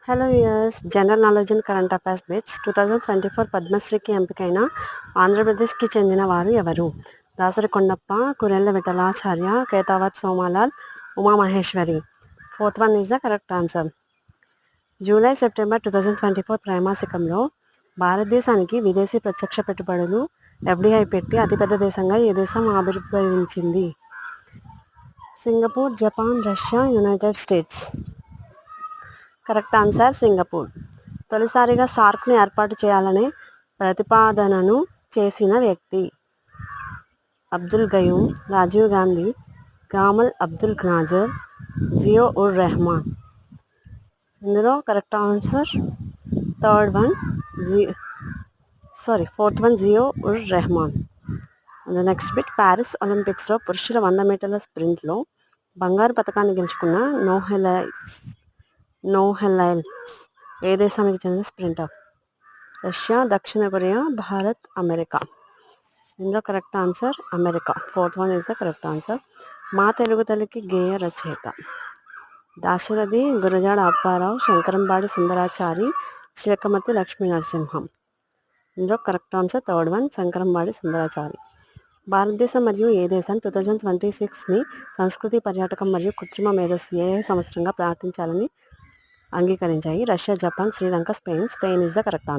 Hello viewers, general knowledge and current affairs bits 2024 పద్మశ్రీకి ఎంపికైన ఆంధ్రప్రదేశ్కి చెందిన వారు ఎవరు? Dasari Kondappa, Kurella Vithalacharya, Ketavath Somalal, Umamaheswari. Fourth one is the correct answer. July September 2024 త్రైమాసికంలో భారతదేశానికి విదేశీ ప్రత్యక్ష పెట్టుబడులు ఎఫ్డిఐ పెట్టి అతిపెద్ద దేశంగా ఏ దేశం ఆవిర్భవించింది? Singapore, Japan, Russia, United states. Correct answer Singapore. తొలిసారిగా సార్క్ని ఏర్పాటు చేయాలనే ప్రతిపాదనను చేసిన వ్యక్తి? అబ్దుల్ గయూమ్, రాజీవ్ గాంధీ, గామల్ అబ్దుల్ నాజర్, జియో ఉర్ రెహమాన్. ఇందులో correct answer fourth one Zia ur Rahman. Next bit, Paris ఒలింపిక్స్లో పురుషుల 100 మీటర్ల స్ప్రింట్లో బంగారు పథకాన్ని గెలుచుకున్న నోహెలైల్స్ ఏ దేశానికి చెందిన స్ప్రింటర్? రష్యా, దక్షిణ కొరియా, భారత్, అమెరికా. ఇందులో correct answer America. Fourth one is the correct answer. మా తెలుగు తల్లికి గేయ రచయిత? దాశరథి, గురజాడ అప్పారావు, శంకరంబాడి సుందరాచారి, చిలకమర్తి లక్ష్మీ నరసింహం. ఇందులో correct answer third one, Sankarambadi Sundarachari. భారతదేశం మరియు ఏ దేశం 2026ని సంస్కృతి, పర్యాటకం మరియు కృత్రిమ మేధస్సు ఏ సంవత్సరంగా ప్రార్థించాలని అంగీకరించాయి? Russia, Japan, Sri Lanka, Spain. Spain is the correct answer.